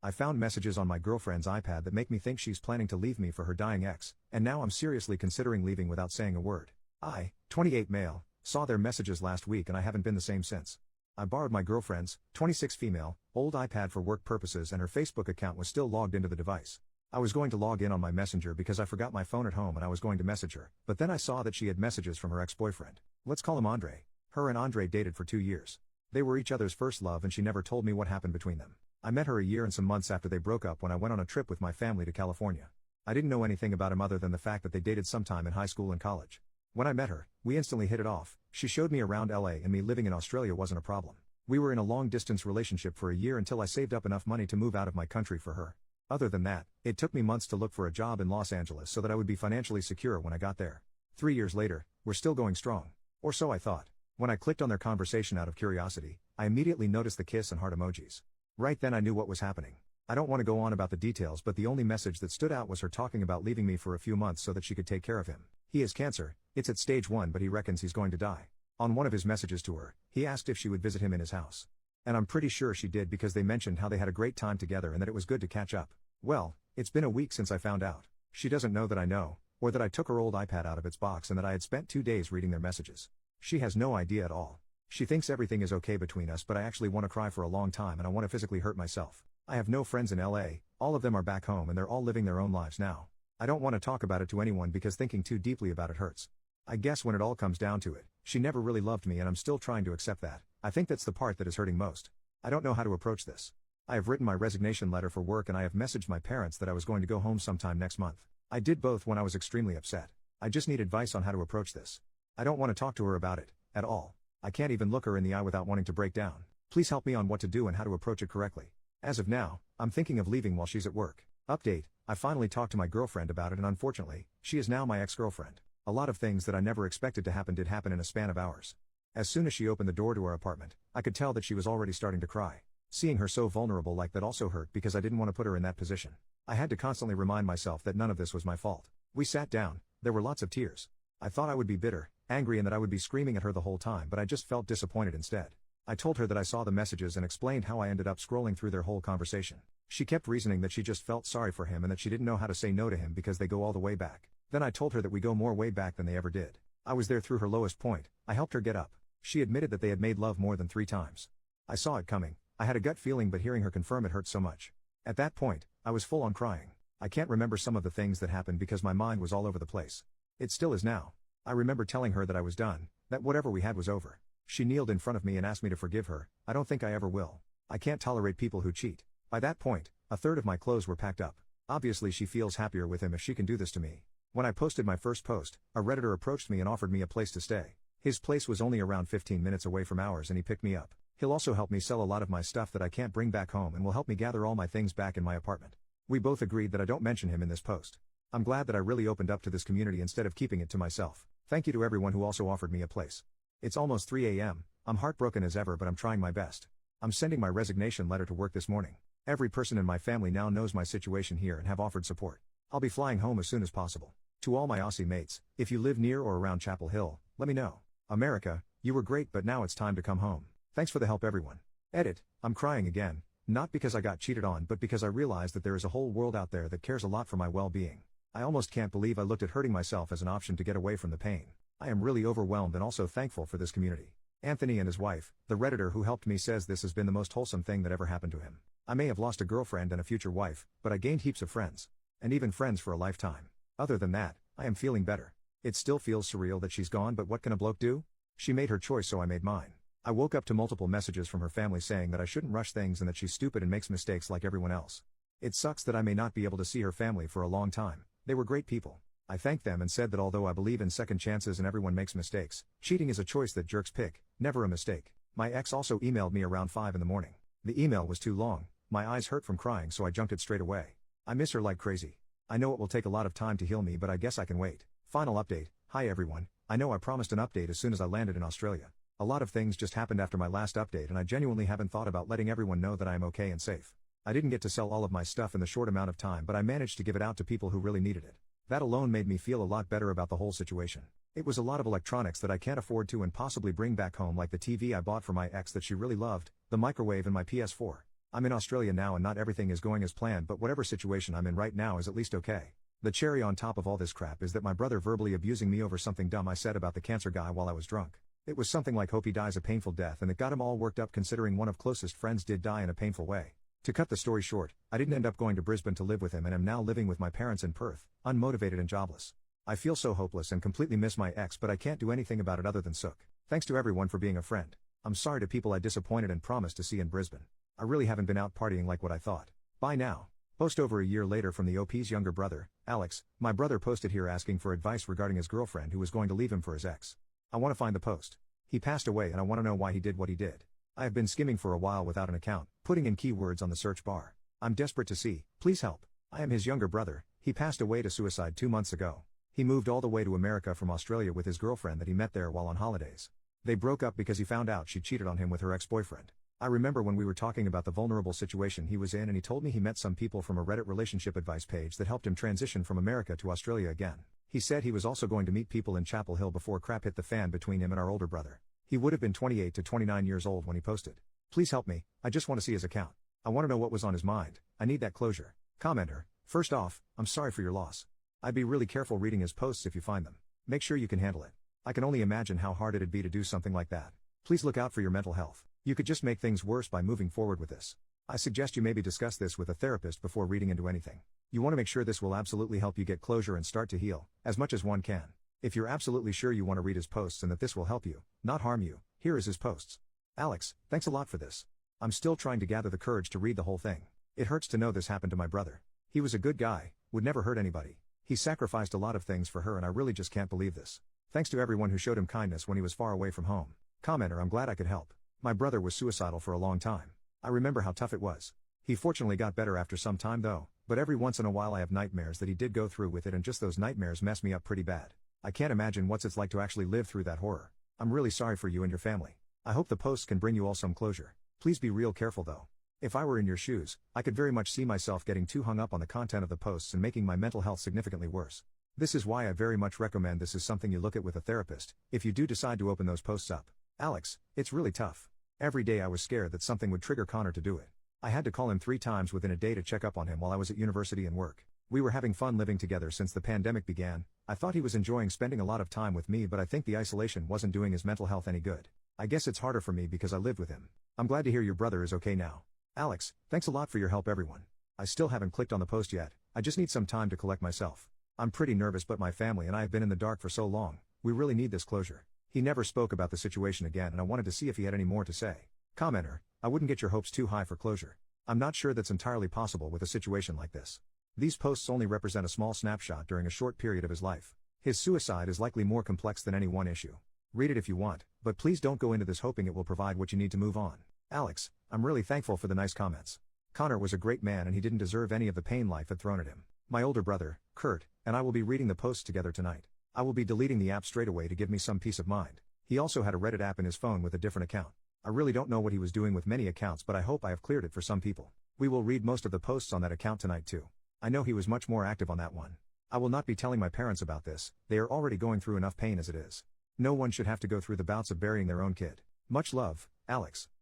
I found messages on my girlfriend's iPad that make me think she's planning to leave me for her dying ex, and now I'm seriously considering leaving without saying a word. I, 28 male, saw their messages last week and I haven't been the same since. I borrowed my girlfriend's, 26 female, old iPad for work purposes and her Facebook account was still logged into the device. I was going to log in on my messenger because I forgot my phone at home and I was going to message her, but then I saw that she had messages from her ex-boyfriend. Let's call him Andre. Her and Andre dated for 2 years. They were each other's first love and she never told me what happened between them. I met her a year and some months after they broke up when I went on a trip with my family to California. I didn't know anything about him other than the fact that they dated sometime in high school and college. When I met her, we instantly hit it off. She showed me around LA and me living in Australia wasn't a problem. We were in a long-distance relationship for a year until I saved up enough money to move out of my country for her. Other than that, it took me months to look for a job in Los Angeles so that I would be financially secure when I got there. 3 years later, we're still going strong. Or so I thought. When I clicked on their conversation out of curiosity, I immediately noticed the kiss and heart emojis. Right then I knew what was happening. I don't want to go on about the details, but the only message that stood out was her talking about leaving me for a few months so that she could take care of him. He has cancer, it's at stage 1 but he reckons he's going to die. On one of his messages to her, he asked if she would visit him in his house. And I'm pretty sure she did because they mentioned how they had a great time together and that it was good to catch up. Well, it's been a week since I found out. She doesn't know that I know, or that I took her old iPad out of its box and that I had spent 2 days reading their messages. She has no idea at all. She thinks everything is okay between us, but I actually want to cry for a long time and I want to physically hurt myself. I have no friends in LA, all of them are back home and they're all living their own lives now. I don't want to talk about it to anyone because thinking too deeply about it hurts. I guess when it all comes down to it, she never really loved me and I'm still trying to accept that. I think that's the part that is hurting most. I don't know how to approach this. I have written my resignation letter for work and I have messaged my parents that I was going to go home sometime next month. I did both when I was extremely upset. I just need advice on how to approach this. I don't want to talk to her about it, at all. I can't even look her in the eye without wanting to break down. Please help me on what to do and how to approach it correctly. As of now, I'm thinking of leaving while she's at work. Update, I finally talked to my girlfriend about it and unfortunately, she is now my ex-girlfriend. A lot of things that I never expected to happen did happen in a span of hours. As soon as she opened the door to our apartment, I could tell that she was already starting to cry. Seeing her so vulnerable like that also hurt because I didn't want to put her in that position. I had to constantly remind myself that none of this was my fault. We sat down, there were lots of tears. I thought I would be bitter, angry and that I would be screaming at her the whole time, but I just felt disappointed instead. I told her that I saw the messages and explained how I ended up scrolling through their whole conversation. She kept reasoning that she just felt sorry for him and that she didn't know how to say no to him because they go all the way back. Then I told her that we go more way back than they ever did. I was there through her lowest point. I helped her get up. She admitted that they had made love more than 3 times. I saw it coming. I had a gut feeling, but hearing her confirm it hurt so much. At that point, I was full on crying. I can't remember some of the things that happened because my mind was all over the place. It still is now. I remember telling her that I was done, that whatever we had was over. She kneeled in front of me and asked me to forgive her. I don't think I ever will. I can't tolerate people who cheat. By that point, a third of my clothes were packed up. Obviously she feels happier with him if she can do this to me. When I posted my first post, a Redditor approached me and offered me a place to stay. His place was only around 15 minutes away from ours and he picked me up. He'll also help me sell a lot of my stuff that I can't bring back home and will help me gather all my things back in my apartment. We both agreed that I don't mention him in this post. I'm glad that I really opened up to this community instead of keeping it to myself. Thank you to everyone who also offered me a place. It's almost 3 a.m. I'm heartbroken as ever, but I'm trying my best. I'm sending my resignation letter to work this morning. Every person in my family now knows my situation here and have offered support. I'll be flying home as soon as possible. To all my Aussie mates, if you live near or around Chapel Hill, let me know. America, you were great, but now it's time to come home. Thanks for the help, everyone. Edit, I'm crying again, not because I got cheated on but because I realized that there is a whole world out there that cares a lot for my well-being. I almost can't believe I looked at hurting myself as an option to get away from the pain. I am really overwhelmed and also thankful for this community. Anthony and his wife, the Redditor who helped me, says this has been the most wholesome thing that ever happened to him. I may have lost a girlfriend and a future wife, but I gained heaps of friends. And even friends for a lifetime. Other than that, I am feeling better. It still feels surreal that she's gone, but what can a bloke do? She made her choice, so I made mine. I woke up to multiple messages from her family saying that I shouldn't rush things and that she's stupid and makes mistakes like everyone else. It sucks that I may not be able to see her family for a long time. They were great people. I thanked them and said that although I believe in second chances and everyone makes mistakes, cheating is a choice that jerks pick, never a mistake. My ex also emailed me around 5 in the morning. The email was too long, my eyes hurt from crying, so I junked it straight away. I miss her like crazy. I know it will take a lot of time to heal me, but I guess I can wait. Final update. Hi everyone, I know I promised an update as soon as I landed in Australia. A lot of things just happened after my last update and I genuinely haven't thought about letting everyone know that I am okay and safe. I didn't get to sell all of my stuff in the short amount of time, but I managed to give it out to people who really needed it. That alone made me feel a lot better about the whole situation. It was a lot of electronics that I can't afford to and possibly bring back home, like the TV I bought for my ex that she really loved, the microwave and my PS4. I'm in Australia now and not everything is going as planned, but whatever situation I'm in right now is at least okay. The cherry on top of all this crap is that my brother verbally abusing me over something dumb I said about the cancer guy while I was drunk. It was something like hope he dies a painful death, and it got him all worked up considering one of closest friends did die in a painful way. To cut the story short, I didn't end up going to Brisbane to live with him and am now living with my parents in Perth, unmotivated and jobless. I feel so hopeless and completely miss my ex, but I can't do anything about it other than sook. Thanks to everyone for being a friend. I'm sorry to people I disappointed and promised to see in Brisbane. I really haven't been out partying like what I thought. Bye now. Post over a year later from the OP's younger brother, Alex. My brother posted here asking for advice regarding his girlfriend who was going to leave him for his ex. I want to find the post. He passed away and I want to know why he did what he did. I have been skimming for a while without an account, putting in keywords on the search bar. I'm desperate to see, please help. I am his younger brother. He passed away to suicide 2 months ago. He moved all the way to America from Australia with his girlfriend that he met there while on holidays. They broke up because he found out she cheated on him with her ex-boyfriend. I remember when we were talking about the vulnerable situation he was in, and he told me he met some people from a Reddit relationship advice page that helped him transition from America to Australia again. He said he was also going to meet people in Chapel Hill before crap hit the fan between him and our older brother. He would have been 28 to 29 years old when he posted. Please help me, I just want to see his account. I want to know what was on his mind. I need that closure. Commenter, first off, I'm sorry for your loss. I'd be really careful reading his posts if you find them. Make sure you can handle it. I can only imagine how hard it'd be to do something like that. Please look out for your mental health. You could just make things worse by moving forward with this. I suggest you maybe discuss this with a therapist before reading into anything. You want to make sure this will absolutely help you get closure and start to heal, as much as one can. If you're absolutely sure you want to read his posts and that this will help you, not harm you, here is his posts. Alex, thanks a lot for this. I'm still trying to gather the courage to read the whole thing. It hurts to know this happened to my brother. He was a good guy, would never hurt anybody. He sacrificed a lot of things for her and I really just can't believe this. Thanks to everyone who showed him kindness when he was far away from home. Commenter, I'm glad I could help. My brother was suicidal for a long time. I remember how tough it was. He fortunately got better after some time though, but every once in a while I have nightmares that he did go through with it, and just those nightmares mess me up pretty bad. I can't imagine what it's like to actually live through that horror. I'm really sorry for you and your family. I hope the posts can bring you all some closure. Please be real careful though. If I were in your shoes, I could very much see myself getting too hung up on the content of the posts and making my mental health significantly worse. This is why I very much recommend this is something you look at with a therapist, if you do decide to open those posts up. Alex, it's really tough. Every day I was scared that something would trigger Connor to do it. I had to call him 3 times within a day to check up on him while I was at university and work. We were having fun living together since the pandemic began. I thought he was enjoying spending a lot of time with me, but I think the isolation wasn't doing his mental health any good. I guess it's harder for me because I lived with him. I'm glad to hear your brother is okay now. Alex, thanks a lot for your help everyone. I still haven't clicked on the post yet. I just need some time to collect myself. I'm pretty nervous, but my family and I have been in the dark for so long. We really need this closure. He never spoke about the situation again and I wanted to see if he had any more to say. Commenter, I wouldn't get your hopes too high for closure. I'm not sure that's entirely possible with a situation like this. These posts only represent a small snapshot during a short period of his life. His suicide is likely more complex than any one issue. Read it if you want, but please don't go into this hoping it will provide what you need to move on. Alex, I'm really thankful for the nice comments. Connor was a great man and he didn't deserve any of the pain life had thrown at him. My older brother, Kurt, and I will be reading the posts together tonight. I will be deleting the app straight away to give me some peace of mind. He also had a Reddit app in his phone with a different account. I really don't know what he was doing with many accounts, but I hope I have cleared it for some people. We will read most of the posts on that account tonight too. I know he was much more active on that one. I will not be telling my parents about this, they are already going through enough pain as it is. No one should have to go through the bouts of burying their own kid. Much love, Alex.